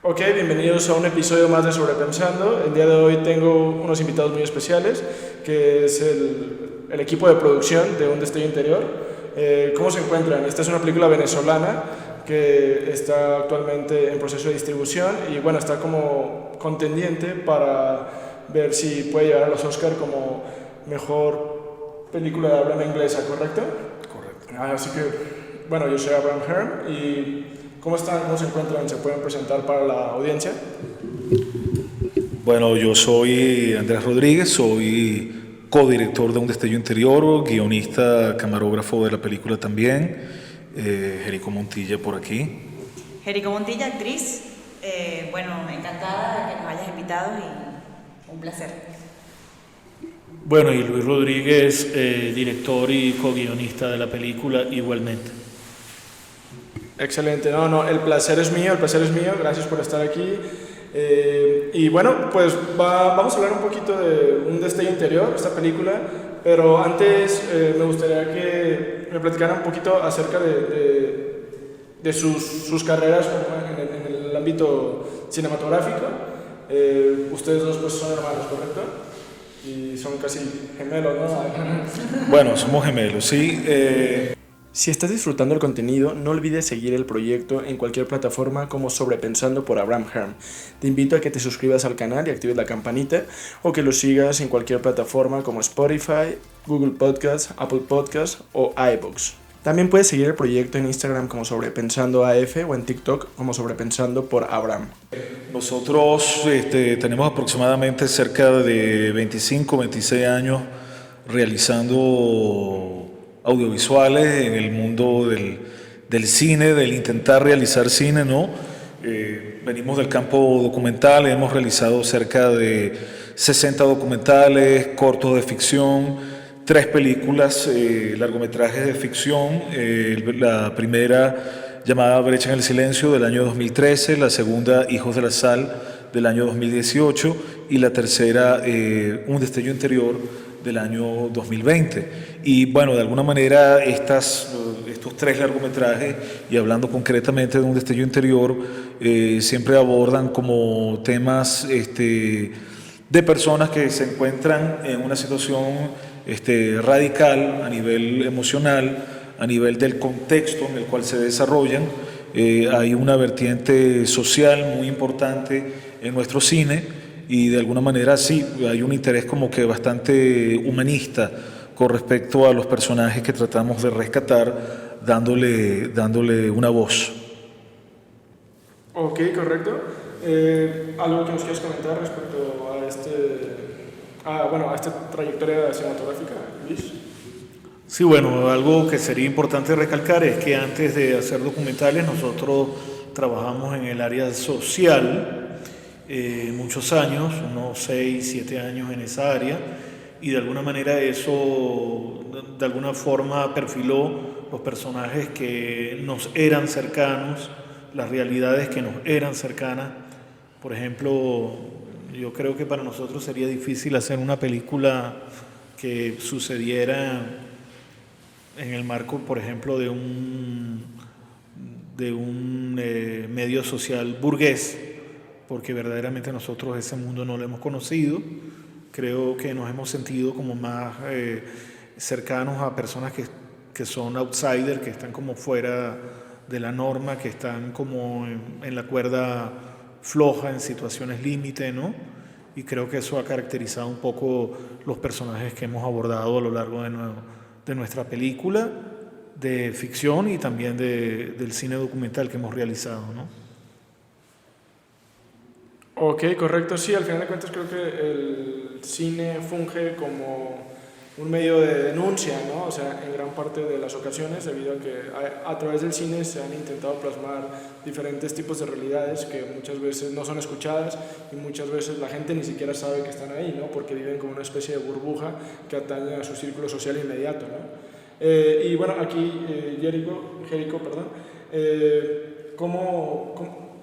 Ok, bienvenidos a un episodio más de Sobrepensando. El día de hoy tengo unos invitados muy especiales, que es el equipo de producción de Un Destello Interior. ¿Cómo se encuentran? Esta es una película venezolana que está actualmente en proceso de distribución y bueno, está como contendiente para ver si puede llegar a los Oscar como mejor película de habla inglesa, ¿correcto? Correcto. Así que, bueno, yo soy Abraham Herm y ¿cómo están? ¿Cómo se encuentran? ¿Se pueden presentar para la audiencia? Bueno, yo soy Andrés Rodríguez, soy codirector de Un Destello Interior, guionista, camarógrafo de la película también. Jerico Montilla por aquí. Jerico Montilla, actriz. Bueno, encantada de que nos hayas invitado y un placer. Bueno, y Luis Rodríguez, director y co-guionista de la película igualmente. Excelente, no, el placer es mío, gracias por estar aquí. Y bueno, pues vamos a hablar un poquito de Un Destello Interior, esta película, pero antes me gustaría que me platicaran un poquito acerca de sus carreras en el ámbito cinematográfico. Ustedes dos pues son hermanos, ¿correcto? Y son casi gemelos, ¿no? Bueno, somos gemelos, sí. Si estás disfrutando el contenido, no olvides seguir el proyecto en cualquier plataforma como Sobrepensando por Abraham Herm. Te invito a que te suscribas al canal y actives la campanita, o que lo sigas en cualquier plataforma como Spotify, Google Podcasts, Apple Podcasts o iVoox. También puedes seguir el proyecto en Instagram como Sobrepensando AF o en TikTok como Sobrepensando por Abraham. Nosotros tenemos aproximadamente cerca de 25, 26 años realizando audiovisuales en el mundo del cine, del intentar realizar cine, ¿no? Venimos del campo documental, hemos realizado cerca de 60 documentales, cortos de ficción, 3 películas, largometrajes de ficción, la primera llamada Brecha en el Silencio del año 2013, la segunda Hijos de la Sal del año 2018 y la tercera Un Destello Interior del año 2020. Y bueno, de alguna manera estos 3 largometrajes, y hablando concretamente de Un Destello Interior, siempre abordan como temas de personas que se encuentran en una situación radical a nivel emocional, a nivel del contexto en el cual se desarrollan. Hay una vertiente social muy importante en nuestro cine y de alguna manera sí, hay un interés como que bastante humanista con respecto a los personajes que tratamos de rescatar, dándole una voz. Ok, correcto. ¿Algo que nos quieras comentar respecto a esta trayectoria cinematográfica, Luis? Sí, bueno, algo que sería importante recalcar es que antes de hacer documentales nosotros trabajamos en el área social muchos años, unos 6, 7 años en esa área, y de alguna manera eso de alguna forma perfiló los personajes que nos eran cercanos, las realidades que nos eran cercanas. Por ejemplo, yo creo que para nosotros sería difícil hacer una película que sucediera en el marco, por ejemplo, de un medio social burgués, porque verdaderamente nosotros ese mundo no lo hemos conocido. Creo que nos hemos sentido como más cercanos a personas que son outsiders, que están como fuera de la norma, que están como en la cuerda floja, en situaciones límite, ¿no? Y creo que eso ha caracterizado un poco los personajes que hemos abordado a lo largo de nuestra película de ficción y también del cine documental que hemos realizado, ¿no? Ok, correcto. Sí, al final de cuentas creo que el cine funge como un medio de denuncia, ¿no? O sea, en gran parte de las ocasiones, debido a que a través del cine se han intentado plasmar diferentes tipos de realidades que muchas veces no son escuchadas y muchas veces la gente ni siquiera sabe que están ahí, ¿no? Porque viven como una especie de burbuja que atañe a su círculo social inmediato, ¿no? Y bueno, aquí, Jerico, perdón,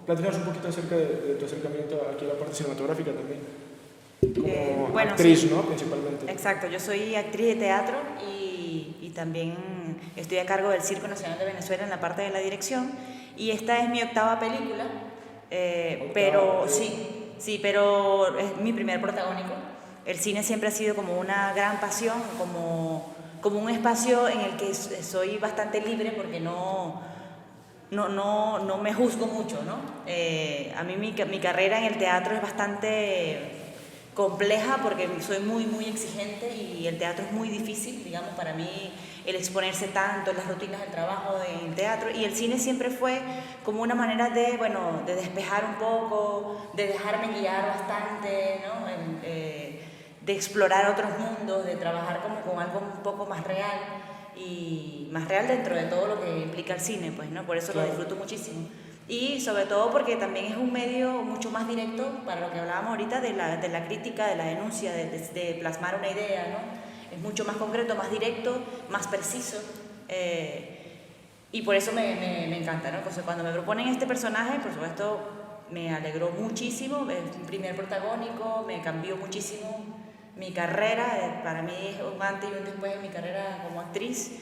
platícanos un poquito acerca de tu acercamiento aquí a la parte cinematográfica también. Como actriz, sí, ¿no? Principalmente. Exacto, yo soy actriz de teatro y también estoy a cargo del Circo Nacional de Venezuela en la parte de la dirección. Y esta es mi 8ª película. pero pero es mi primer protagónico. El cine siempre ha sido como una gran pasión, como un espacio en el que soy bastante libre porque no me juzgo mucho, ¿no? A mí mi carrera en el teatro es bastante compleja porque soy muy, muy exigente y el teatro es muy difícil, digamos, para mí el exponerse tanto en las rutinas del trabajo en el teatro, y el cine siempre fue como una manera de despejar un poco, de dejarme guiar bastante, ¿no? De explorar otros mundos, de trabajar como con algo un poco más real, y más real dentro de todo lo que implica el cine, pues, ¿no? Por eso lo disfruto muchísimo. Y sobre todo porque también es un medio mucho más directo para lo que hablábamos ahorita de la crítica, de la denuncia, de plasmar una idea, ¿no? Es mucho más concreto, más directo, más preciso. Y por eso me encanta, ¿no? Entonces, cuando me proponen este personaje, por supuesto, me alegró muchísimo. Es un primer protagónico, me cambió muchísimo mi carrera. Para mí es un antes y un después de mi carrera como actriz,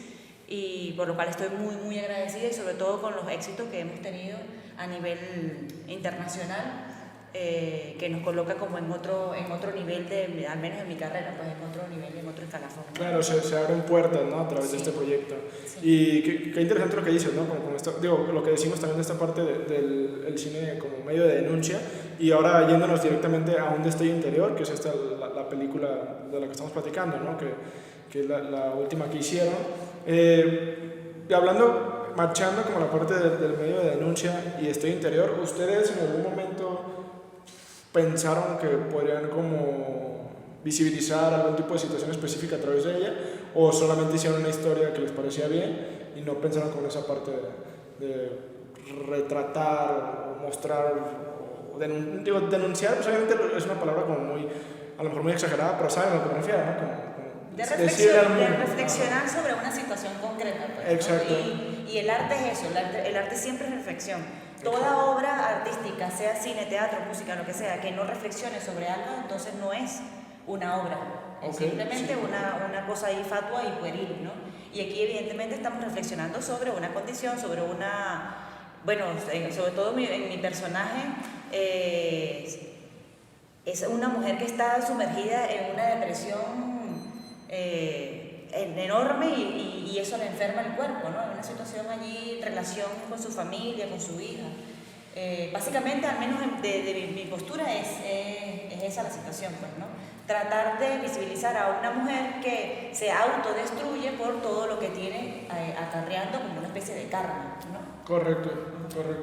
y por lo cual estoy muy, muy agradecida, y sobre todo con los éxitos que hemos tenido a nivel internacional, que nos coloca como en otro nivel, al menos en mi carrera, pues en otro nivel, en otro escalafón. Claro, se abren puertas, ¿no? A través de este proyecto. Sí. Y qué interesante lo que dices, ¿no? Con esto, digo, lo que decimos también de esta parte del cine como medio de denuncia, y ahora yéndonos directamente a Un destello interior, que es esta la película de la que estamos platicando, ¿no? Que es la última que hicieron. Y hablando, marchando como la parte del medio de denuncia y destello interior, ¿ustedes en algún momento pensaron que podrían como visibilizar algún tipo de situación específica a través de ella, o solamente hicieron una historia que les parecía bien y no pensaron con esa parte de retratar o mostrar o denunciar? Pues obviamente es una palabra como muy, a lo mejor muy exagerada, pero saben a lo que me refiero, ¿no? Como De decirle al mundo. reflexionar sobre una situación concreta, pues, Exacto. ¿no? Y el arte es eso, el arte siempre es reflexión. Toda obra artística, sea cine, teatro, música, lo que sea, que no reflexione sobre algo, entonces no es una obra, es simplemente una cosa ahí fatua y pueril, ¿no? Y aquí evidentemente estamos reflexionando sobre una condición, sobre sobre todo en mi personaje, es una mujer que está sumergida en una depresión enorme, y eso le enferma el cuerpo, ¿no? En una situación allí, relación con su familia, con su hija. Básicamente, al menos de mi postura, es esa la situación, pues, ¿no? Tratar de visibilizar a una mujer que se autodestruye por todo lo que tiene acarreando como una especie de karma, ¿no? Correcto,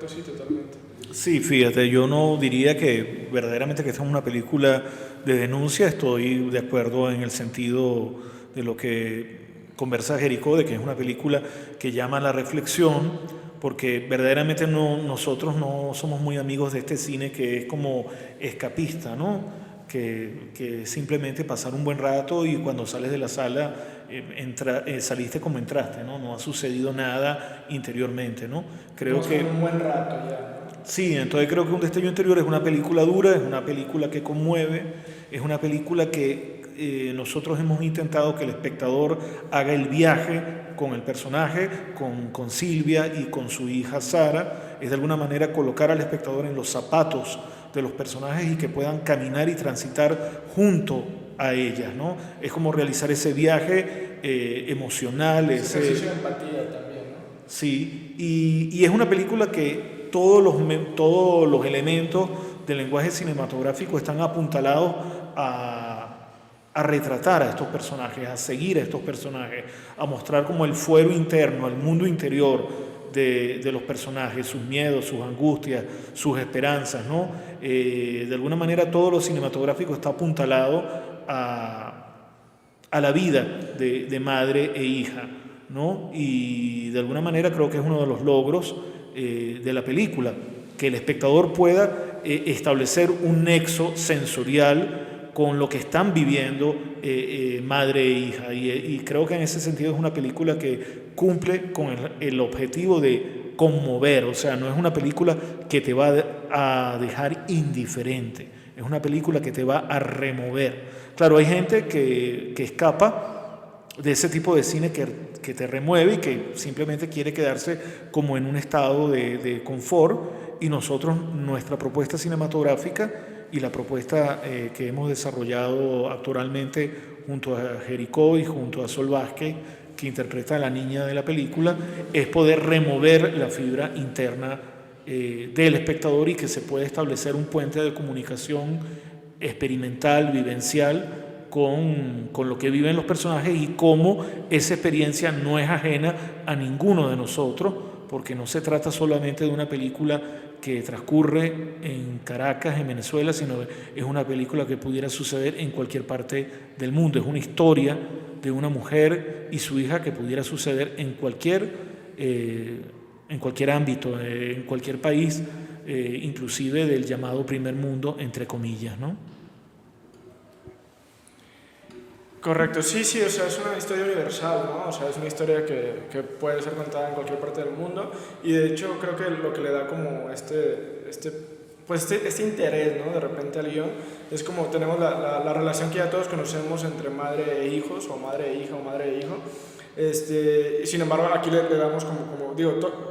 sí, totalmente. Sí, fíjate, yo no diría que verdaderamente que esta es una película de denuncia. Estoy de acuerdo en el sentido de lo que conversa Jericó, de que es una película que llama a la reflexión, porque verdaderamente nosotros no somos muy amigos de este cine que es como escapista, ¿no? Que simplemente pasar un buen rato y cuando sales de la sala saliste como entraste, ¿no? No ha sucedido nada interiormente, ¿no? Creo que un buen rato ya. Sí, entonces creo que Un destello interior es una película dura, es una película que conmueve, es una película que nosotros hemos intentado que el espectador haga el viaje con el personaje, con Silvia y con su hija Sara, es de alguna manera colocar al espectador en los zapatos de los personajes y que puedan caminar y transitar junto a ellas, ¿no? Es como realizar ese viaje emocional. Ese ejercicio de empatía también, ¿no? Sí, y es una película que todos los elementos del lenguaje cinematográfico están apuntalados a retratar a estos personajes, a seguir a estos personajes, a mostrar como el fuero interno, el mundo interior de los personajes, sus miedos, sus angustias, sus esperanzas, ¿no? De alguna manera todo lo cinematográfico está apuntalado a la vida de madre e hija, ¿no? Y de alguna manera creo que es uno de los logros de la película, que el espectador pueda establecer un nexo sensorial con lo que están viviendo madre e hija, y creo que en ese sentido es una película que cumple con el objetivo de conmover, o sea, no es una película que te va a dejar indiferente, es una película que te va a remover. Claro, hay gente que escapa de ese tipo de cine que te remueve y que simplemente quiere quedarse como en un estado de confort, y nosotros, nuestra propuesta cinematográfica y la propuesta que hemos desarrollado actualmente junto a Jericó y junto a Sol Vázquez, que interpreta a la niña de la película, es poder remover la fibra interna del espectador y que se pueda establecer un puente de comunicación experimental, vivencial, con lo que viven los personajes y cómo esa experiencia no es ajena a ninguno de nosotros, porque no se trata solamente de una película que transcurre en Caracas, en Venezuela, sino es una película que pudiera suceder en cualquier parte del mundo. Es una historia de una mujer y su hija que pudiera suceder en cualquier ámbito, en cualquier país, inclusive del llamado primer mundo, entre comillas, ¿no? Correcto, sí, o sea, es una historia universal, ¿no? O sea, es una historia que puede ser contada en cualquier parte del mundo y de hecho creo que lo que le da como este interés, ¿no? De repente al guión es como tenemos la relación que ya todos conocemos entre madre e hijos o madre e hija o madre e hijo. Sin embargo, aquí le damos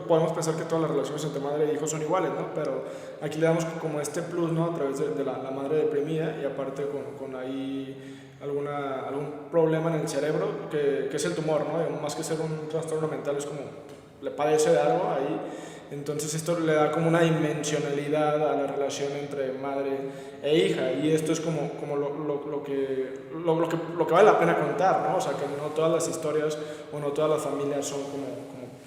podemos pensar que todas las relaciones entre madre e hijo son iguales, ¿no? Pero aquí le damos como este plus, ¿no? A través de la madre deprimida y aparte con ahí algún problema en el cerebro que es el tumor, ¿no? Más que ser un trastorno mental es como le padece de algo ahí. Entonces esto le da como una dimensionalidad a la relación entre madre e hija y esto es como lo que vale la pena contar, ¿no? O sea, que no todas las historias o no todas las familias son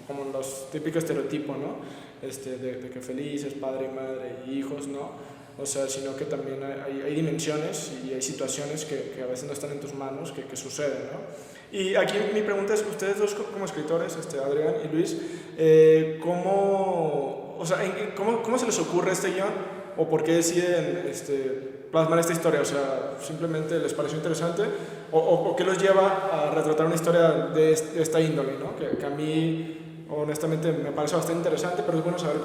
como los típicos estereotipos, ¿no? De que felices, padre y madre y hijos, ¿no? O sea, sino que también hay dimensiones y hay situaciones que a veces no están en tus manos, que suceden, ¿no? Y aquí mi pregunta es, ustedes dos como escritores, Adrián y Luis, ¿cómo se les ocurre este guión? ¿O por qué deciden plasmar esta historia? O sea, ¿simplemente les pareció interesante? ¿O qué los lleva a retratar una historia de esta índole, ¿no? Que a mí, honestamente, me parece bastante interesante, pero es bueno saber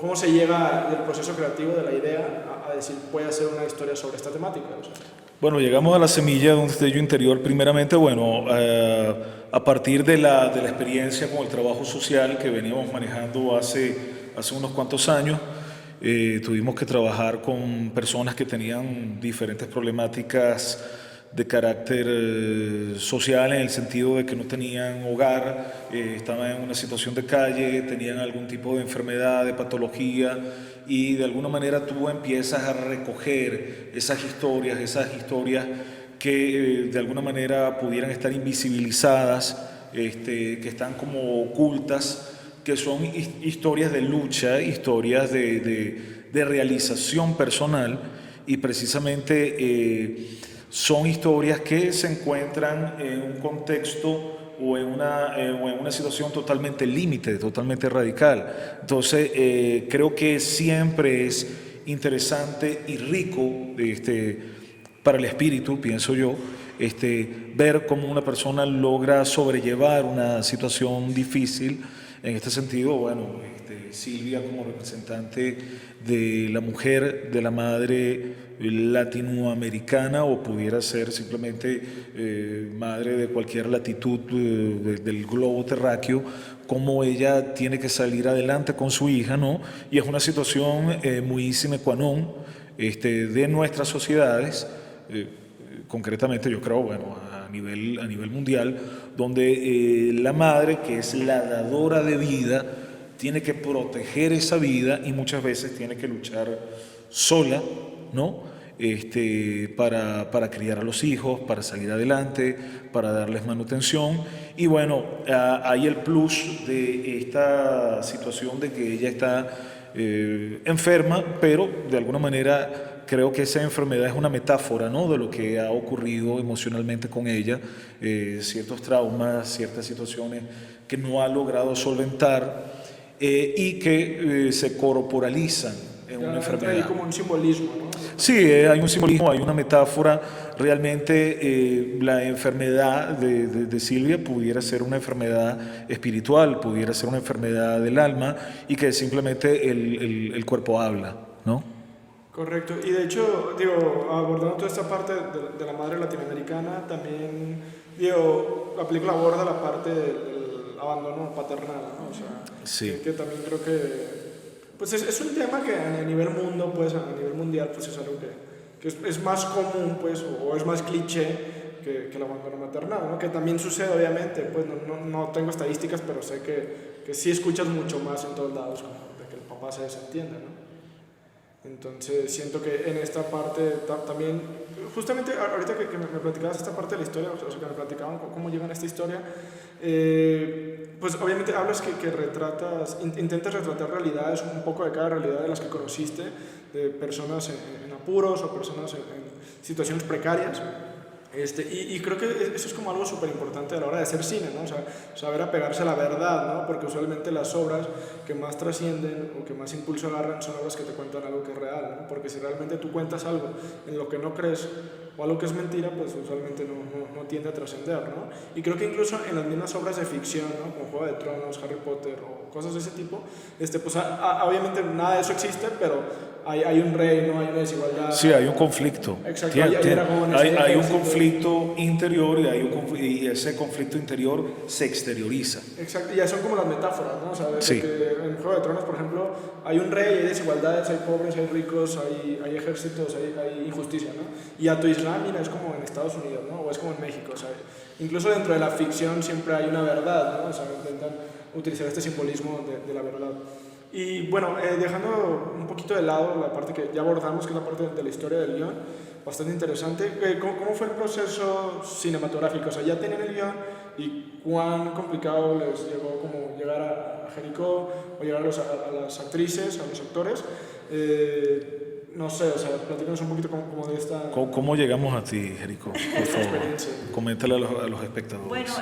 cómo se llega del proceso creativo, de la idea, a decir, voy a hacer una historia sobre esta temática. O sea. Bueno, llegamos a la semilla de un destello interior primeramente, a partir de la experiencia con el trabajo social que veníamos manejando hace unos cuantos años. Tuvimos que trabajar con personas que tenían diferentes problemáticas de carácter social, en el sentido de que no tenían hogar, estaban en una situación de calle, tenían algún tipo de enfermedad, de patología, y de alguna manera tú empiezas a recoger esas historias que de alguna manera pudieran estar invisibilizadas, que están como ocultas, que son historias de lucha, historias de realización personal, y precisamente son historias que se encuentran en un contexto o en una situación totalmente límite, totalmente radical. Entonces, creo que siempre es interesante y rico para el espíritu, pienso yo, ver cómo una persona logra sobrellevar una situación difícil. En este sentido, Silvia como representante de la mujer, de la madre latinoamericana, o pudiera ser simplemente madre de cualquier latitud del globo terráqueo, cómo ella tiene que salir adelante con su hija, ¿no? Y es una situación muy sine qua non de nuestras sociedades, concretamente yo creo, a nivel mundial, donde la madre, que es la dadora de vida, tiene que proteger esa vida y muchas veces tiene que luchar sola, ¿no? Para criar a los hijos, para salir adelante, para darles manutención. Y hay el plus de esta situación de que ella está enferma, pero de alguna manera creo que esa enfermedad es una metáfora, ¿no?, de lo que ha ocurrido emocionalmente con ella, ciertos traumas, ciertas situaciones que no ha logrado solventar y que se corporalizan en una enfermedad. Hay como un simbolismo, ¿no? Sí, hay un simbolismo, hay una metáfora. Realmente la enfermedad de Silvia pudiera ser una enfermedad espiritual, pudiera ser una enfermedad del alma, y que simplemente el cuerpo habla, ¿no? Correcto, y de hecho, abordando toda esta parte de la madre latinoamericana, también, la película aborda la parte del abandono paternal, ¿no? O sea, sí. que también creo que Pues es un tema que a nivel mundo, pues a nivel mundial, pues es algo que es más común, pues, o es más cliché que el abandono maternal, ¿no? Que también sucede, obviamente, pues no tengo estadísticas, pero sé que sí escuchas mucho más en todos lados, como de que el papá se desentiende, ¿no? Entonces siento que en esta parte también, justamente ahorita que me platicabas esta parte de la historia, o sea, que me platicaban cómo llegan a esta historia, pues obviamente hablas que intentas retratar realidades, un poco de cada realidad de las que conociste, de personas en apuros o personas en situaciones precarias. Y creo que eso es como algo súper importante a la hora de hacer cine, ¿no? O sea, saber apegarse a la verdad, ¿no? Porque usualmente las obras que más trascienden o que más impulso agarran son obras que te cuentan algo que es real, ¿no? Porque si realmente tú cuentas algo en lo que no crees o algo que es mentira, pues usualmente no tiende a trascender, ¿no? Y creo que incluso en las mismas obras de ficción, ¿no? Como Juego de Tronos, Harry Potter o cosas de ese tipo, pues obviamente nada de eso existe, pero hay un reino, hay una desigualdad. Sí, hay un conflicto. Exacto, hay dragones, hay un conflicto interior y ese conflicto interior se exterioriza. Exacto, y ya son como las metáforas, ¿no? O sea, Sí. que en Juego de Tronos, por ejemplo, hay un rey, hay desigualdades, hay pobres, hay ricos, hay ejércitos, hay injusticia, ¿no? Y a tu Islam, mira, es como en Estados Unidos, ¿no? O es como en México, o sea, incluso dentro de la ficción siempre hay una verdad, ¿no? O sea, intentan utilizar este simbolismo de la verdad. Y bueno, dejando un poquito de lado la parte que ya abordamos, que es la parte de la historia del guión, bastante interesante. ¿Cómo fue el proceso cinematográfico? O sea, ya tenían el guión y cuán complicado les llegó como llegar a Jericó o llegar a las actrices, a los actores. No sé, o sea, platícanos un poquito como de esta... ¿Cómo llegamos a ti, Jerico? Por favor, experiencia. coméntale a los espectadores. Bueno,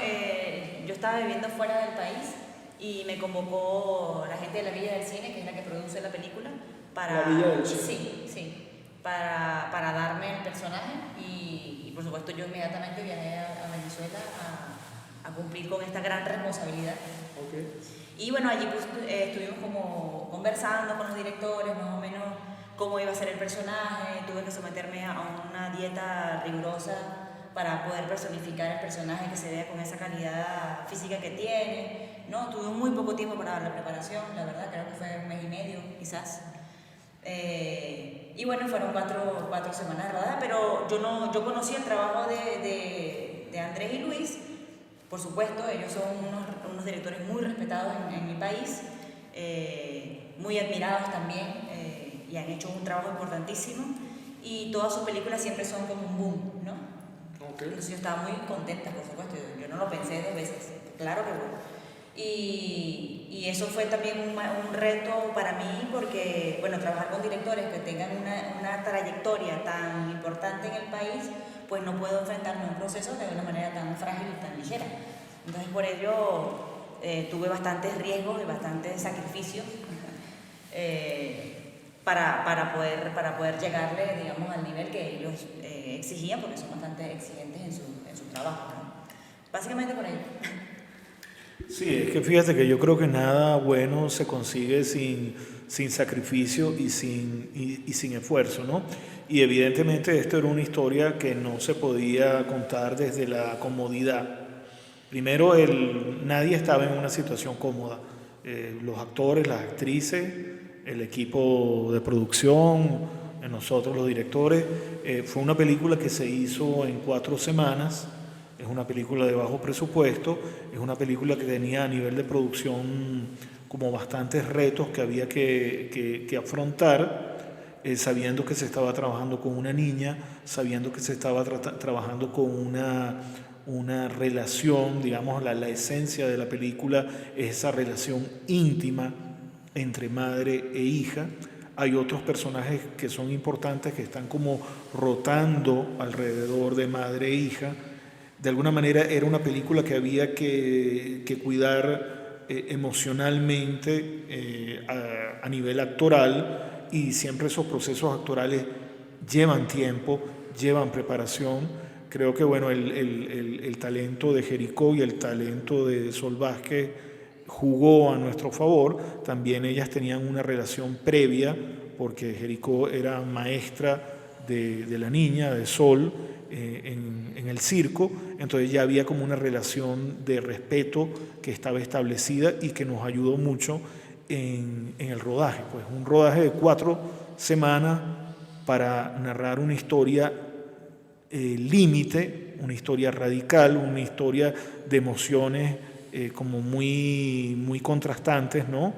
yo estaba viviendo fuera del país y me convocó la gente de la Villa del Cine, que es la que produce la película, para... ¿La Villa del Cine? Sí, para darme el personaje y por supuesto yo inmediatamente viajé a Venezuela a cumplir con esta gran responsabilidad. Okay. Y bueno, allí pues, estuvimos como conversando con los directores, más o menos cómo iba a ser el personaje, tuve que someterme a una dieta rigurosa para poder personificar el personaje, que se vea con esa calidad física que tiene, ¿no? Tuve muy poco tiempo para la preparación, la verdad, creo que fue 1 mes y medio, quizás. Y bueno, fueron 4 semanas, ¿verdad? Pero yo conocí el trabajo de Andrés y Luis, por supuesto, ellos son unos directores muy respetados en mi país, muy admirados también, y han hecho un trabajo importantísimo, y todas sus películas siempre son como un boom, ¿no? Okay. Entonces yo estaba muy contenta, por supuesto, yo no lo pensé 2 veces, claro que no. Y eso fue también un reto para mí, porque, bueno, trabajar con directores que tengan una trayectoria tan importante en el país, pues no puedo enfrentarme a un proceso de una manera tan frágil y tan ligera. Entonces por ello tuve bastantes riesgos y bastantes sacrificios para poder llegarle, digamos, al nivel que ellos exigían, porque son bastante exigentes en su trabajo, ¿no? Básicamente por ello. Sí, es que fíjate que yo creo que nada bueno se consigue sin sacrificio y sin esfuerzo, ¿no? Y evidentemente esto era una historia que no se podía contar desde la comodidad. Primero, nadie estaba en una situación cómoda. Los actores, las actrices, el equipo de producción, nosotros los directores. Fue una película que se hizo en 4 semanas. Es una película de bajo presupuesto, es una película que tenía a nivel de producción como bastantes retos que había que afrontar, sabiendo que se estaba trabajando con una niña, sabiendo que se estaba trabajando con una relación, digamos, la esencia de la película es esa relación íntima entre madre e hija. Hay otros personajes que son importantes, que están como rotando alrededor de madre e hija. De alguna manera era una película que había que cuidar emocionalmente a nivel actoral, y siempre esos procesos actorales llevan tiempo, llevan preparación. Creo que bueno, el talento de Jericó y el talento de Sol Vázquez jugó a nuestro favor. También ellas tenían una relación previa, porque Jericó era maestra de la niña, de Sol, en el circo. Entonces ya había como una relación de respeto que estaba establecida y que nos ayudó mucho en el rodaje, pues un rodaje de 4 semanas para narrar una historia límite, una historia radical, una historia de emociones como muy contrastantes, ¿no?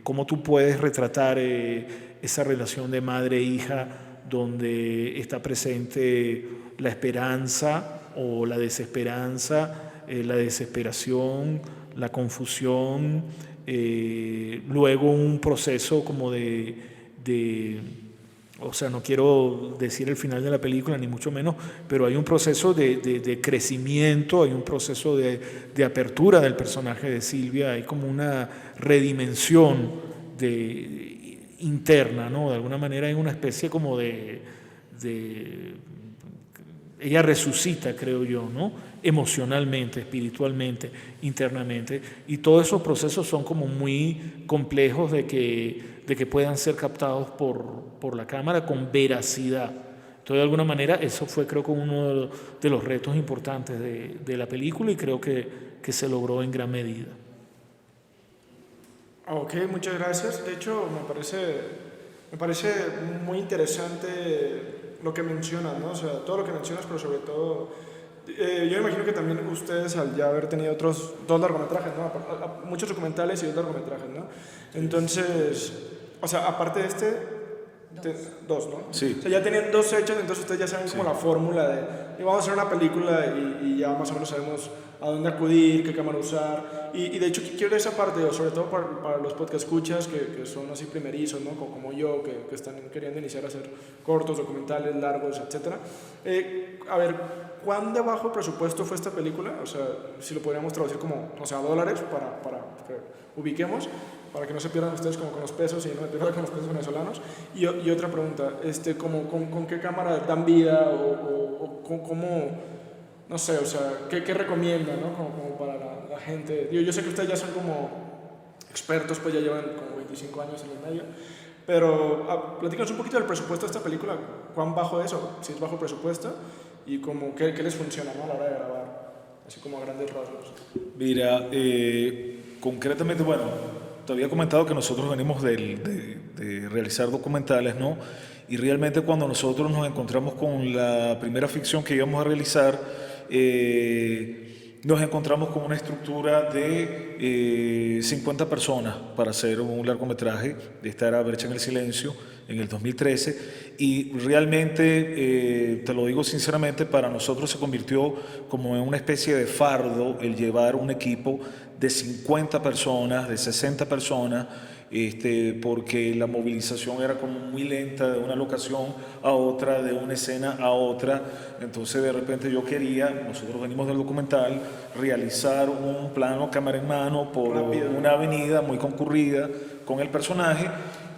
Cómo tú puedes retratar esa relación de madre e hija donde está presente la esperanza o la desesperanza, la desesperación, la confusión, luego un proceso como o sea, no quiero decir el final de la película, ni mucho menos, pero hay un proceso de crecimiento, hay un proceso de apertura del personaje de Silvia, hay como una redimensión interna, ¿no? De alguna manera hay una especie como ella resucita, creo yo, ¿no? Emocionalmente, espiritualmente, internamente, y todos esos procesos son como muy complejos de que puedan ser captados por la cámara con veracidad. Entonces, de alguna manera, eso fue creo que uno de los retos importantes de la película y creo que se logró en gran medida. Ok, muchas gracias. De hecho, me parece muy interesante lo que mencionas, ¿no? O sea, todo lo que mencionas, pero sobre todo, yo imagino que también ustedes, al ya haber tenido otros 2 largometrajes, ¿no? Muchos documentales y 2 largometrajes, ¿no? Entonces, o sea, aparte de este, 2, ¿no? Sí. O sea, ya tenían 2 hechos, entonces ustedes ya saben como la fórmula de vamos a hacer una película y ya más o menos sabemos a dónde acudir, qué cámara usar. Y de hecho quiero esa parte, sobre todo para los podcast escuchas que son así primerizos, ¿no? Como yo, que están queriendo iniciar a hacer cortos, documentales, largos, etc. A ver, ¿cuán de bajo presupuesto fue esta película? O sea, si lo podríamos traducir como, o sea, dólares para que ubiquemos, para que no se pierdan ustedes como con los pesos y no me pierdan con los pesos venezolanos. Y otra pregunta, ¿con qué cámara dan vida o cómo, no sé, o sea, qué recomiendan, ¿no? Como para la gente. Yo sé que ustedes ya son como expertos, pues ya llevan como 25 años en el medio, pero platícanos un poquito del presupuesto de esta película, cuán bajo es o si es bajo presupuesto y como qué les funciona, ¿no? A la hora de grabar, así como a grandes rasgos. Mira, concretamente, bueno, te había comentado que nosotros venimos de realizar documentales, ¿no? Y realmente cuando nosotros nos encontramos con la primera ficción que íbamos a realizar, nos encontramos con una estructura de 50 personas para hacer un largometraje. Esta era Brecha en el Silencio, en el 2013, y realmente, te lo digo sinceramente, para nosotros se convirtió como en una especie de fardo el llevar un equipo de 50 personas, de 60 personas, porque la movilización era como muy lenta de una locación a otra, de una escena a otra. Entonces de repente nosotros venimos del documental, realizar un plano cámara en mano por una avenida muy concurrida con el personaje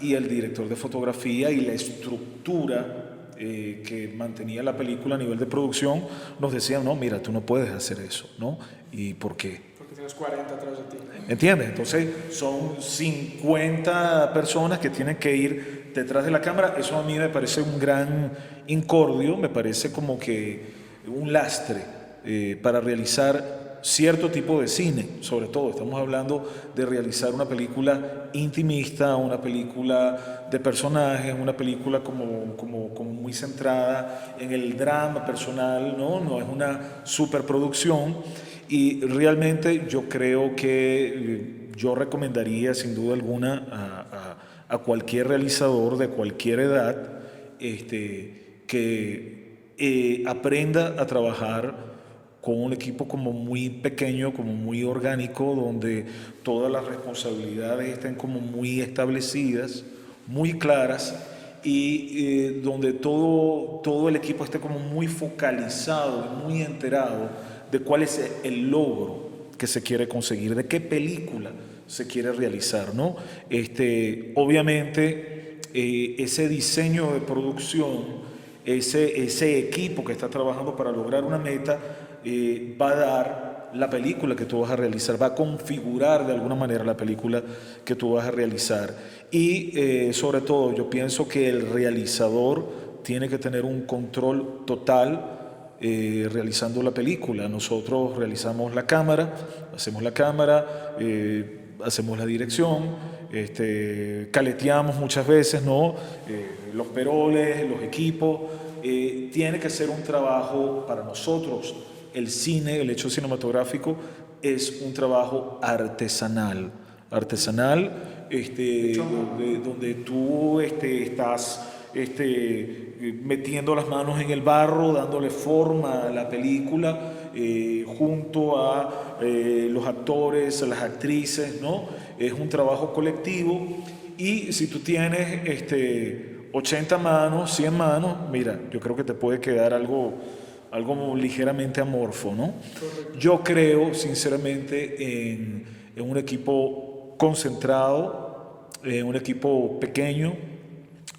y el director de fotografía y la estructura que mantenía la película a nivel de producción nos decían, no, mira, tú no puedes hacer eso, ¿no? ¿Y por qué? Porque tienes 40 atrás de ti. ¿Entiendes? Entonces son 50 personas que tienen que ir detrás de la cámara. Eso a mí me parece un gran incordio, me parece como que un lastre para realizar cierto tipo de cine. Sobre todo estamos hablando de realizar una película intimista, una película de personajes, una película como muy centrada en el drama personal, no es una superproducción. Y realmente yo creo que yo recomendaría sin duda alguna a cualquier realizador de cualquier edad que aprenda a trabajar con un equipo como muy pequeño, como muy orgánico, donde todas las responsabilidades estén como muy establecidas, muy claras y donde todo el equipo esté como muy focalizado, muy enterado de cuál es el logro que se quiere conseguir, de qué película se quiere realizar, ¿no? Obviamente, ese diseño de producción, ese equipo que está trabajando para lograr una meta, va a dar la película que tú vas a realizar, va a configurar de alguna manera la película que tú vas a realizar. Y sobre todo, yo pienso que el realizador tiene que tener un control total realizando la película. Nosotros realizamos la cámara, hacemos la cámara, hacemos la dirección, caleteamos muchas veces, ¿no? Los peroles, los equipos. Tiene que ser un trabajo para nosotros. El cine, el hecho cinematográfico, es un trabajo artesanal. Donde tú estás metiendo las manos en el barro, dándole forma a la película, junto a los actores, a las actrices, ¿no? Es un trabajo colectivo, y si tú tienes 80 manos, 100 manos, mira, yo creo que te puede quedar algo ligeramente amorfo, ¿no? Yo creo sinceramente en un equipo concentrado, un equipo pequeño,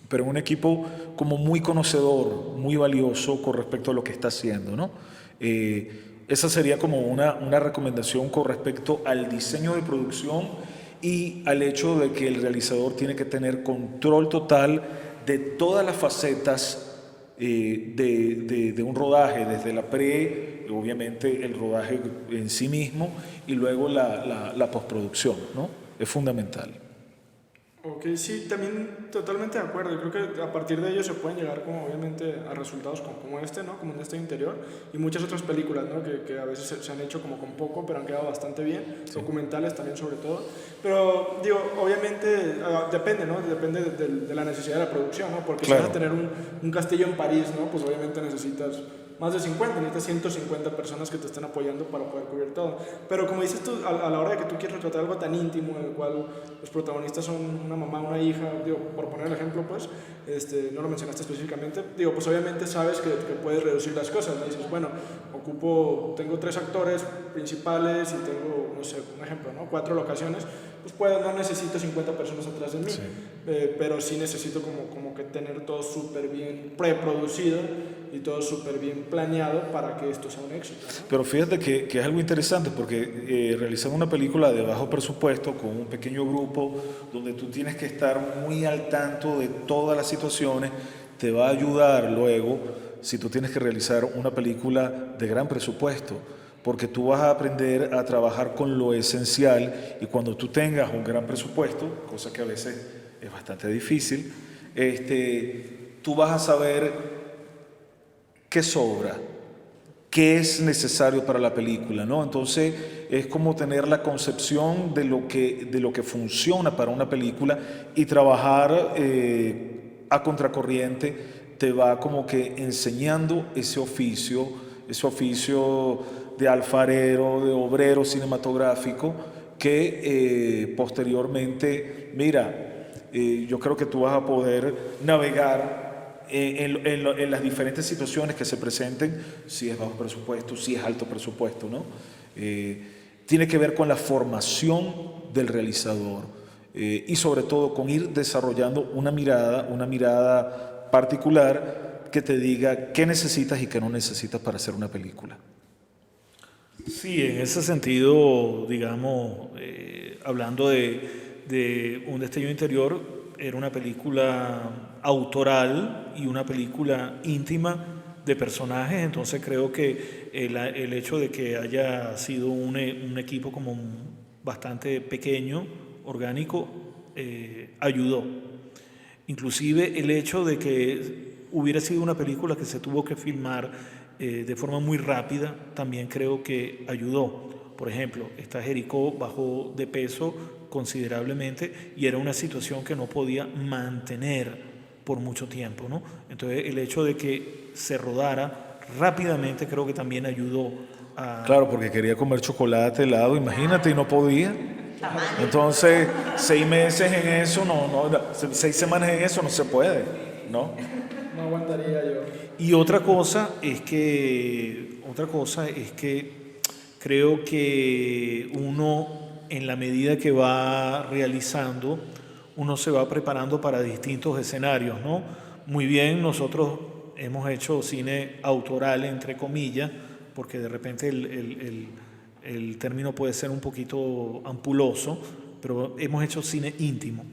pero un equipo como muy conocedor, muy valioso con respecto a lo que está haciendo, ¿no? Esa sería como una recomendación con respecto al diseño de producción y al hecho de que el realizador tiene que tener control total de todas las facetas de un rodaje, desde la obviamente el rodaje en sí mismo, y luego la postproducción, ¿no? Es fundamental. Ok, sí, también totalmente de acuerdo. Yo creo que a partir de ello se pueden llegar como obviamente a resultados como este, ¿no? Como en este interior, y muchas otras películas, ¿no? Que a veces se han hecho como con poco, pero han quedado bastante bien, sí. Documentales también sobre todo. Pero digo, obviamente depende, ¿no? Depende de la necesidad de la producción, ¿no? Porque claro, si vas a tener un castillo en París, ¿no? Pues obviamente necesitas más de 50, necesitas 150 personas que te estén apoyando para poder cubrir todo. Pero como dices tú, a la hora de que tú quieres retratar algo tan íntimo, en el cual los protagonistas son una mamá, una hija, digo, por poner el ejemplo, pues, no lo mencionaste específicamente, digo, pues obviamente sabes que puedes reducir las cosas, ¿no? Dices, bueno, tengo 3 actores principales y tengo, no sé, un ejemplo, ¿no? 4 locaciones, pues no necesito 50 personas atrás de mí, sí. Pero sí necesito como que tener todo súper bien preproducido y todo súper bien planeado para que esto sea un éxito, ¿no? Pero fíjate que es algo interesante, porque realizar una película de bajo presupuesto con un pequeño grupo donde tú tienes que estar muy al tanto de todas las situaciones te va a ayudar luego si tú tienes que realizar una película de gran presupuesto, porque tú vas a aprender a trabajar con lo esencial, y cuando tú tengas un gran presupuesto, cosa que a veces es bastante difícil, tú vas a saber qué sobra, qué es necesario para la película, ¿no? Entonces es como tener la concepción de lo que funciona para una película, y trabajar a contracorriente te va como que enseñando ese oficio de alfarero, de obrero cinematográfico, que posteriormente, mira, yo creo que tú vas a poder navegar en las diferentes situaciones que se presenten, si es bajo presupuesto, si es alto presupuesto, ¿no? Tiene que ver con la formación del realizador, y sobre todo con ir desarrollando una mirada particular que te diga qué necesitas y qué no necesitas para hacer una película. Sí, en ese sentido, digamos, hablando de Un destello interior, era una película autoral y una película íntima de personajes, entonces creo que el hecho de que haya sido un equipo como bastante pequeño, orgánico, ayudó. Inclusive el hecho de que hubiera sido una película que se tuvo que filmar de forma muy rápida, también creo que ayudó. Por ejemplo, esta Jericó bajó de peso considerablemente y era una situación que no podía mantener por mucho tiempo, ¿no? Entonces el hecho de que se rodara rápidamente creo que también ayudó a... Claro, porque quería comer chocolate, helado, imagínate, y no podía. Entonces 6 meses en eso, 6 semanas en eso no se puede, ¿no? No aguantaría yo. Y otra cosa es que creo que uno, en la medida que va realizando, uno se va preparando para distintos escenarios, ¿no? Muy bien, nosotros hemos hecho cine autoral, entre comillas, porque de repente el término puede ser un poquito ampuloso, pero hemos hecho cine íntimo,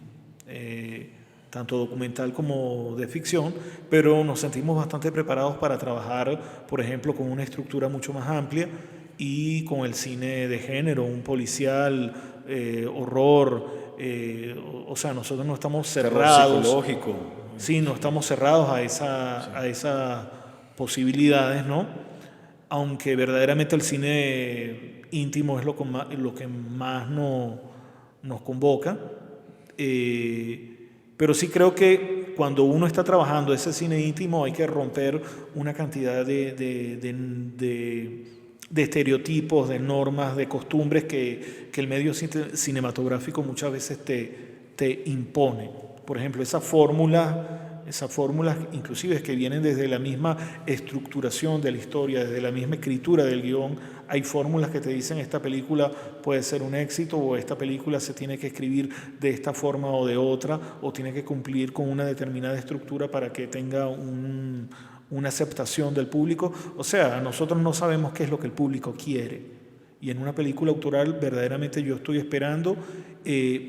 tanto documental como de ficción, pero nos sentimos bastante preparados para trabajar, por ejemplo, con una estructura mucho más amplia y con el cine de género, un policial, horror, o sea, nosotros no estamos Terror cerrados. psicológico. Sí, no estamos cerrados a esas posibilidades, ¿no? Aunque verdaderamente el cine íntimo es lo que más nos convoca. Pero sí creo que cuando uno está trabajando ese cine íntimo hay que romper una cantidad de estereotipos, de normas, de costumbres que el medio cinematográfico muchas veces te impone. Por ejemplo, esas fórmulas inclusive que vienen desde la misma estructuración de la historia, desde la misma escritura del guión. Hay fórmulas que te dicen esta película puede ser un éxito, o esta película se tiene que escribir de esta forma o de otra, o tiene que cumplir con una determinada estructura para que tenga una aceptación del público. O sea, nosotros no sabemos qué es lo que el público quiere. Y en una película autoral verdaderamente yo estoy esperando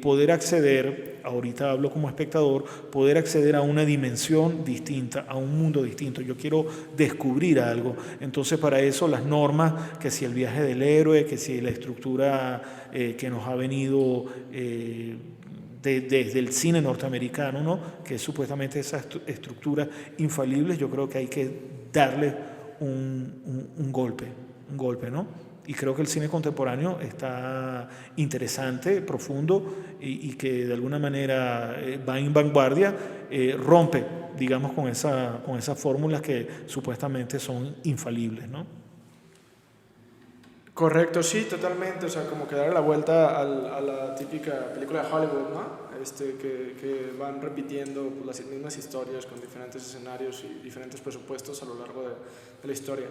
poder acceder, ahorita hablo como espectador, poder acceder a una dimensión distinta, a un mundo distinto. Yo quiero descubrir algo. Entonces para eso las normas, que si el viaje del héroe, que si la estructura que nos ha venido desde el cine norteamericano, ¿no? Que es supuestamente esa estructura infalible, yo creo que hay que darle un golpe, ¿no? Y creo que el cine contemporáneo está interesante, profundo y que de alguna manera va en vanguardia, rompe, digamos, con esas fórmulas que supuestamente son infalibles, ¿no? Correcto, sí, totalmente. O sea, como que darle la vuelta a la típica película de Hollywood, ¿no? Que van repitiendo pues, las mismas historias con diferentes escenarios y diferentes presupuestos a lo largo de la historia.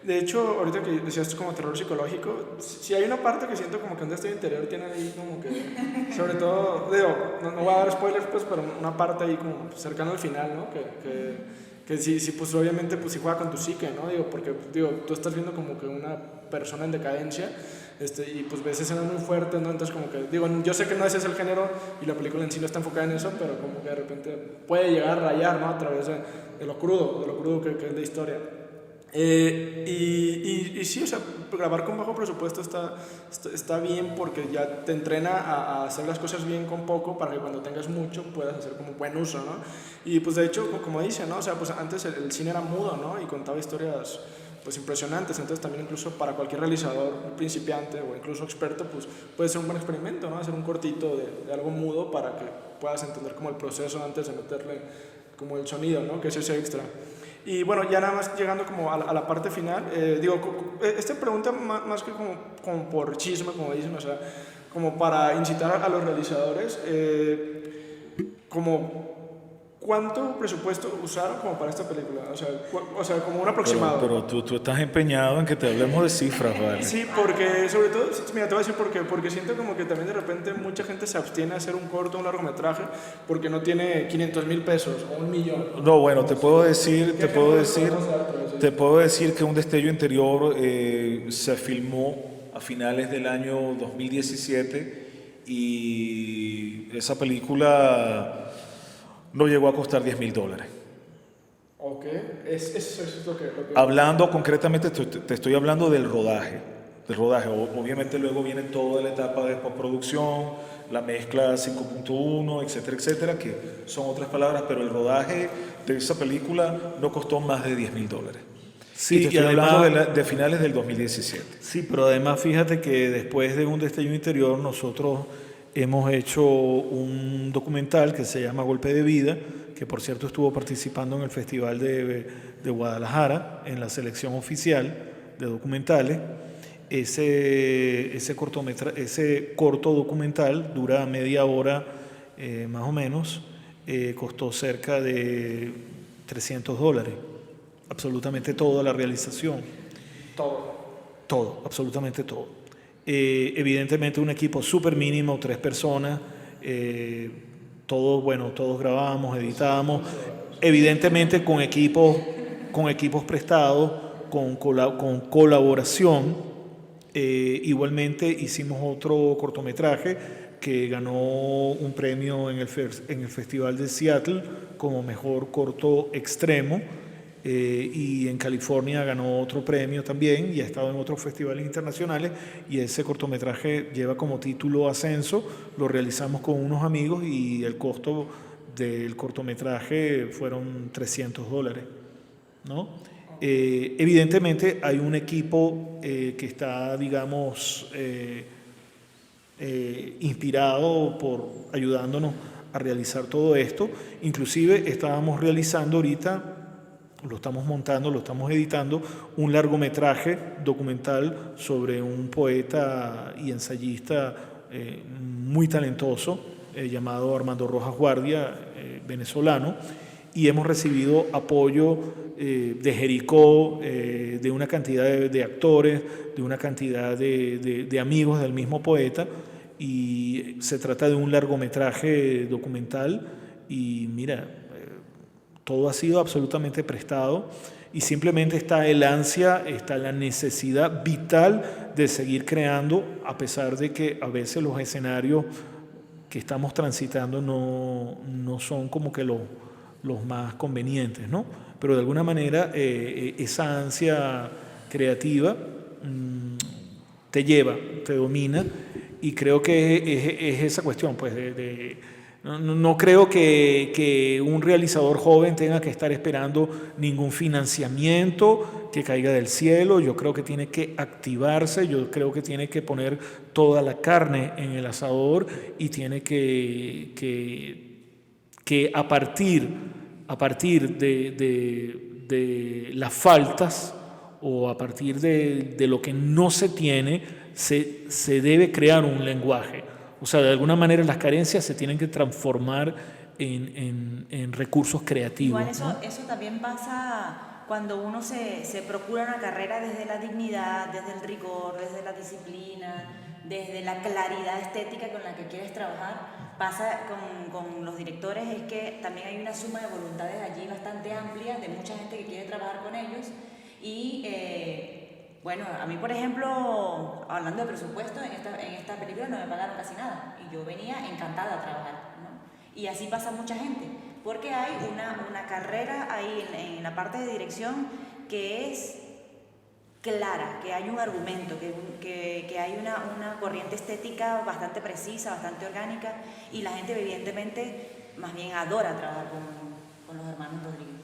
De hecho, ahorita que decías como terror psicológico, sí hay una parte que siento como que un destino interior tiene ahí como que, sobre todo, digo, no voy a dar spoilers, pues, pero una parte ahí como cercano al final, ¿no? Que sí, pues obviamente pues sí juega con tu psique, ¿no? Digo, porque digo, tú estás viendo como que una persona en decadencia, y pues ves escenas muy fuertes, ¿no? Entonces como que, digo, yo sé que no ese es el género y la película en sí no está enfocada en eso, pero como que de repente puede llegar a rayar, ¿no? A través de lo crudo que es la historia. Y sí, o sea, grabar con bajo presupuesto está bien porque ya te entrena a hacer las cosas bien con poco para que cuando tengas mucho puedas hacer como buen uso, ¿no? Y pues de hecho, como dice, ¿no? O sea, pues antes el cine era mudo, ¿no? Y contaba historias pues impresionantes, entonces también incluso para cualquier realizador principiante o incluso experto, pues puede ser un buen experimento, ¿no? Hacer un cortito de algo mudo para que puedas entender como el proceso antes de meterle como el sonido, ¿no? Que es ese extra. Y bueno, ya nada más llegando como a la parte final, digo, esta pregunta más que como por chisme, como dicen, o sea, como para incitar a los realizadores, como ¿cuánto presupuesto usaron como para esta película? O sea como un aproximado. Pero tú estás empeñado en que te hablemos de cifras, ¿vale? Sí, porque sobre todo, mira, te voy a decir por qué. Porque siento como que también de repente mucha gente se abstiene a hacer un corto, un largometraje, porque no tiene 500,000 pesos o 1,000,000. No, bueno, te puedo decir que Un destello interior se filmó a finales del año 2017 y esa película no llegó a costar $10,000. Ok, eso es lo que... Hablando concretamente, te estoy hablando del rodaje. Obviamente luego viene toda la etapa de postproducción, la mezcla 5.1, etcétera, etcétera, que son otras palabras, pero el rodaje de esa película no costó más de $10,000. Sí, y te estoy hablando de finales del 2017. Sí, pero además fíjate que después de Un destello interior nosotros hemos hecho un documental que se llama Golpe de Vida, que por cierto estuvo participando en el Festival de Guadalajara, en la selección oficial de documentales. Ese corto documental dura media hora más o menos, costó cerca de $300. Absolutamente toda la realización. Todo, absolutamente todo. Evidentemente un equipo súper mínimo, 3 personas, todos grabamos, editábamos, evidentemente con equipos prestados, con colaboración. Igualmente hicimos otro cortometraje que ganó un premio en el Festival de Seattle como mejor corto extremo. y en California ganó otro premio también y ha estado en otros festivales internacionales, y ese cortometraje lleva como título Ascenso. Lo realizamos con unos amigos y el costo del cortometraje fueron $300, ¿no? Evidentemente hay un equipo que está, digamos, inspirado por ayudándonos a realizar todo esto. Inclusive estábamos realizando ahorita, lo estamos montando, lo estamos editando, un largometraje documental sobre un poeta y ensayista muy talentoso llamado Armando Rojas Guardia, venezolano, y hemos recibido apoyo de Jericó, de una cantidad de actores, de una cantidad de amigos del mismo poeta, y se trata de un largometraje documental. Y mira, todo ha sido absolutamente prestado y simplemente está el ansia, está la necesidad vital de seguir creando, a pesar de que a veces los escenarios que estamos transitando no son como que los más convenientes, ¿no? Pero de alguna manera esa ansia creativa te lleva, te domina, y creo que es esa cuestión, pues, no creo que un realizador joven tenga que estar esperando ningún financiamiento que caiga del cielo. Yo creo que tiene que activarse, yo creo que tiene que poner toda la carne en el asador, y tiene que a partir de las faltas, o a partir de lo que no se tiene, se debe crear un lenguaje. O sea, de alguna manera las carencias se tienen que transformar en recursos creativos. Igual ¿no? eso también pasa cuando uno se procura una carrera desde la dignidad, desde el rigor, desde la disciplina, desde la claridad estética con la que quieres trabajar. Pasa con los directores, es que también hay una suma de voluntades allí bastante amplia, de mucha gente que quiere trabajar con ellos. Y bueno, a mí, por ejemplo, hablando de presupuesto, en esta película no me pagaron casi nada, y yo venía encantada a trabajar, ¿no? Y así pasa mucha gente, porque hay una carrera ahí en la parte de dirección que es clara, que hay un argumento, que hay una corriente estética bastante precisa, bastante orgánica, y la gente evidentemente más bien adora trabajar con los hermanos Rodríguez.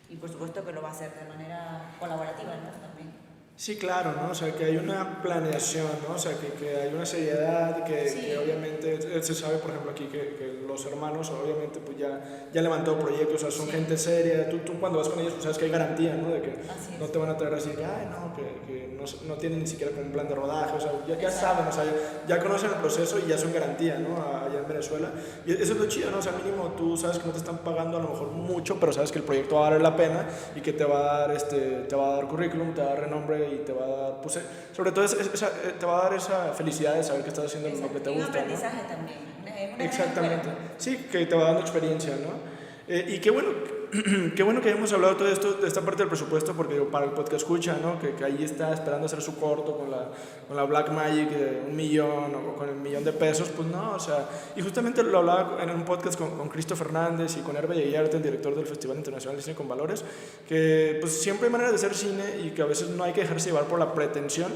Y por supuesto que lo va a hacer de manera colaborativa, ¿no? También. Sí, claro, ¿no? O sea, que hay una planeación, ¿no? O sea, que hay una seriedad, que obviamente se sabe, por ejemplo, aquí que los hermanos, obviamente, pues ya levantado proyectos, o sea, son gente seria. Tú cuando vas con ellos, pues sabes que hay garantía, ¿no? De que no te van a traer así, que, ay, no, que no tienen ni siquiera como un plan de rodaje, o sea, ya saben, o sea, ya conocen el proceso y ya son garantía, ¿no? Allá en Venezuela. Y eso es lo chido, ¿no? O sea, mínimo tú sabes que no te están pagando a lo mejor mucho, pero sabes que el proyecto va a valer la pena y que te va a dar currículum, te va a dar renombre, y te va a dar, pues, sobre todo te va a dar esa felicidad de saber que estás haciendo lo que te gusta. Un aprendizaje, ¿no? También. Exactamente. Sí, que te va dando experiencia, ¿no? Y qué bueno que hayamos hablado todo esto, de esta parte del presupuesto, porque para el podcast escucha, ¿no? Que ahí está esperando hacer su corto con la Black Magic de 1 millón o con el $1,000,000, pues no, o sea, y justamente lo hablaba en un podcast con Cristo Fernández y con Hervé Yeyarte, el director del Festival Internacional de Cine con Valores, que pues siempre hay maneras de hacer cine y que a veces no hay que dejarse llevar por la pretensión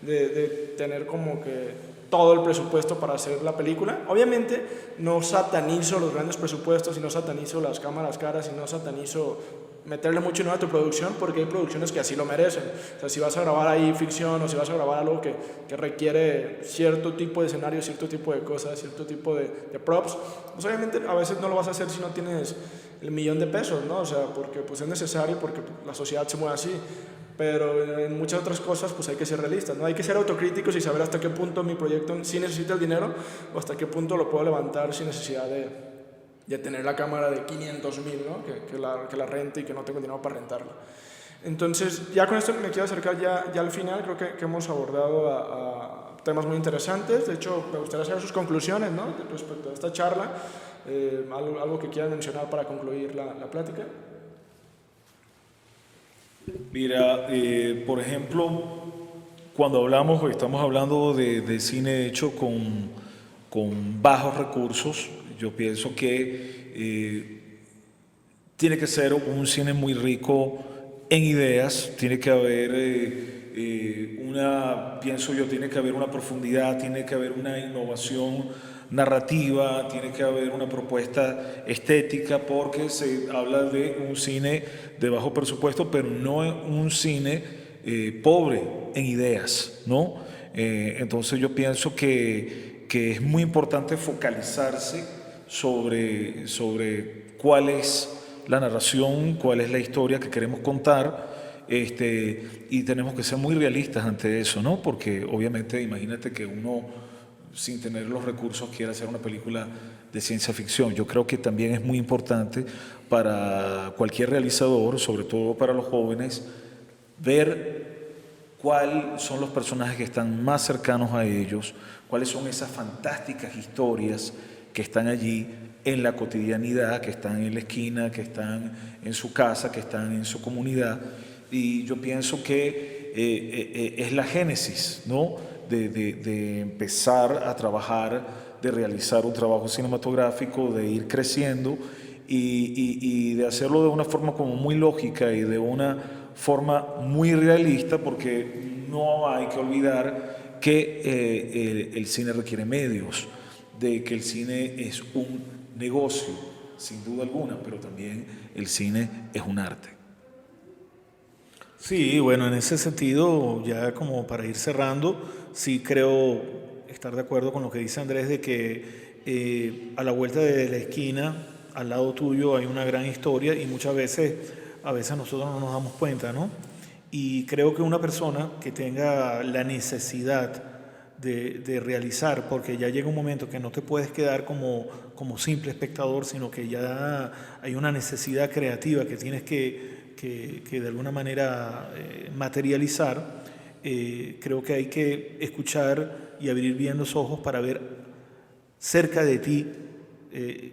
de tener como que todo el presupuesto para hacer la película. Obviamente no satanizo los grandes presupuestos y no satanizo las cámaras caras y no satanizo meterle mucho dinero a tu producción, porque hay producciones que así lo merecen. O sea, si vas a grabar ahí ficción o si vas a grabar algo que requiere cierto tipo de escenario, cierto tipo de cosas, cierto tipo de props, pues obviamente a veces no lo vas a hacer si no tienes el $1,000,000, ¿no? O sea, porque pues es necesario, porque la sociedad se mueve así. Pero en muchas otras cosas pues hay que ser realistas, ¿no? Hay que ser autocríticos y saber hasta qué punto mi proyecto sí necesita el dinero o hasta qué punto lo puedo levantar sin necesidad de tener la cámara de 500,000, ¿no? Que la rente y que no tengo dinero para rentarla. Entonces, ya con esto me quiero acercar ya al final. Creo que hemos abordado a temas muy interesantes. De hecho, me gustaría saber sus conclusiones, ¿no? Respecto a esta charla, algo que quieran mencionar para concluir la plática. Mira, por ejemplo, cuando estamos hablando de cine hecho con bajos recursos, yo pienso que tiene que ser un cine muy rico en ideas, tiene que haber pienso yo, tiene que haber una profundidad, tiene que haber una innovación narrativa, tiene que haber una propuesta estética, porque se habla de un cine de bajo presupuesto, pero no un cine pobre en ideas, ¿no? Entonces yo pienso que es muy importante focalizarse sobre cuál es la narración, cuál es la historia que queremos contar, y tenemos que ser muy realistas ante eso, ¿no? Porque obviamente imagínate que uno, sin tener los recursos, quiera hacer una película de ciencia ficción. Yo creo que también es muy importante para cualquier realizador, sobre todo para los jóvenes, ver cuáles son los personajes que están más cercanos a ellos, cuáles son esas fantásticas historias que están allí en la cotidianidad, que están en la esquina, que están en su casa, que están en su comunidad. Y yo pienso que es la génesis, ¿no? de empezar a trabajar, de realizar un trabajo cinematográfico, de ir creciendo y de hacerlo de una forma como muy lógica y de una forma muy realista, porque no hay que olvidar que el cine requiere medios, de que el cine es un negocio, sin duda alguna, pero también el cine es un arte. Sí, bueno, en ese sentido, ya como para ir cerrando, sí creo estar de acuerdo con lo que dice Andrés, de que a la vuelta de la esquina, al lado tuyo, hay una gran historia y muchas veces, a veces nosotros no nos damos cuenta, ¿no? Y creo que una persona que tenga la necesidad de realizar, porque ya llega un momento que no te puedes quedar como simple espectador, sino que ya hay una necesidad creativa que tienes que de alguna manera materializar. Creo que hay que escuchar y abrir bien los ojos para ver cerca de ti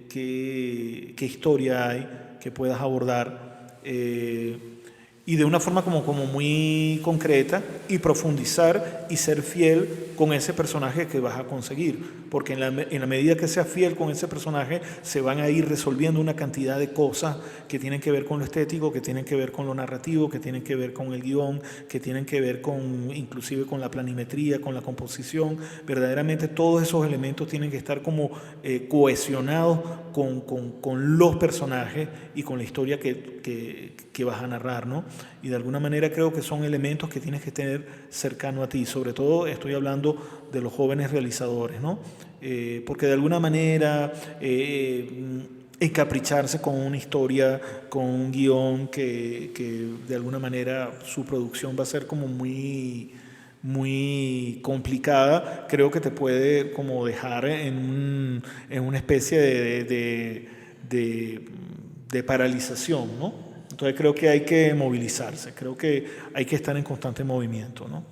qué historia hay que puedas abordar, y de una forma como muy concreta, y profundizar y ser fiel con ese personaje que vas a conseguir, porque en la medida que seas fiel con ese personaje se van a ir resolviendo una cantidad de cosas que tienen que ver con lo estético, que tienen que ver con lo narrativo, que tienen que ver con el guión, que tienen que ver inclusive con la planimetría, con la composición. Verdaderamente todos esos elementos tienen que estar como cohesionados con los personajes y con la historia que vas a narrar, ¿no? Y de alguna manera creo que son elementos que tienes que tener cercano a ti. Sobre todo estoy hablando de los jóvenes realizadores, ¿no? Porque de alguna manera encapricharse con una historia, con un guión que de alguna manera su producción va a ser como muy complicada, creo que te puede como dejar en una especie de paralización, ¿no? Entonces creo que hay que movilizarse, creo que hay que estar en constante movimiento, ¿no?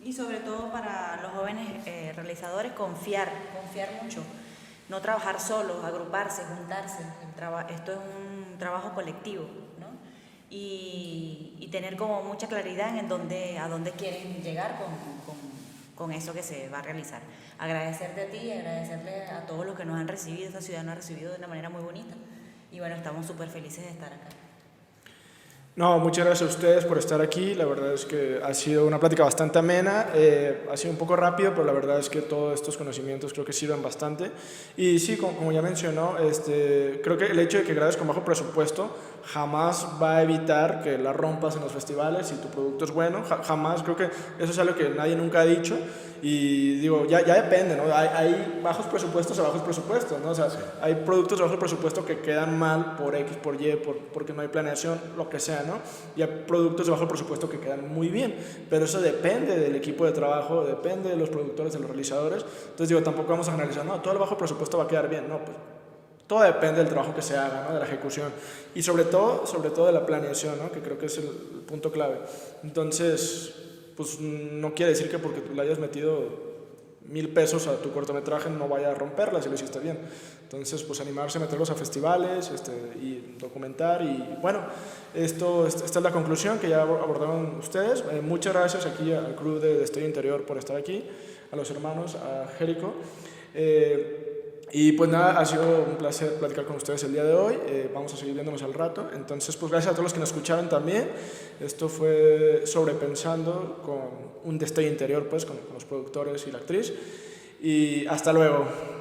Y sobre todo para los jóvenes realizadores, confiar mucho, no trabajar solos, agruparse, juntarse. Esto es un trabajo colectivo, ¿no? Y tener como mucha claridad en a dónde quieren llegar con eso que se va a realizar. Agradecerte a ti y agradecerle a todos los que nos han recibido. Esta ciudad nos ha recibido de una manera muy bonita. Y bueno, estamos súper felices de estar acá. No, muchas gracias a ustedes por estar aquí. La verdad es que ha sido una plática bastante amena. Ha sido un poco rápido, pero la verdad es que todos estos conocimientos creo que sirven bastante. Y sí, como ya mencionó, creo que el hecho de que grabes con bajo presupuesto jamás va a evitar que la rompas en los festivales si tu producto es bueno. Jamás, creo que eso es algo que nadie nunca ha dicho. Y digo, ya depende, ¿no? Hay bajos presupuestos a bajos presupuestos, ¿no? O sea, sí, hay productos de bajo presupuesto que quedan mal por X, por Y, porque no hay planeación, lo que sea, ¿no? Y hay productos de bajo presupuesto que quedan muy bien, pero eso depende del equipo de trabajo, depende de los productores, de los realizadores. Entonces digo, tampoco vamos a generalizar, no, todo el bajo presupuesto va a quedar bien, no, pues todo depende del trabajo que se haga, ¿no? De la ejecución y sobre todo de la planeación, ¿no? Que creo que es el punto clave. Entonces, pues no quiere decir que porque tú le hayas metido 1,000 pesos a tu cortometraje no vaya a romperla si lo hiciste bien. Entonces, pues animarse a meterlos a festivales y documentar. Y bueno, esta es la conclusión que ya abordaron ustedes. Muchas gracias aquí al crew de Estudio Interior por estar aquí, a los hermanos, a Jerico. Y pues nada, ha sido un placer platicar con ustedes el día de hoy. Vamos a seguir viéndonos al rato. Entonces, pues gracias a todos los que nos escucharon también. Esto fue Sobrepensando con un destello interior, pues, con los productores y la actriz. Y hasta luego.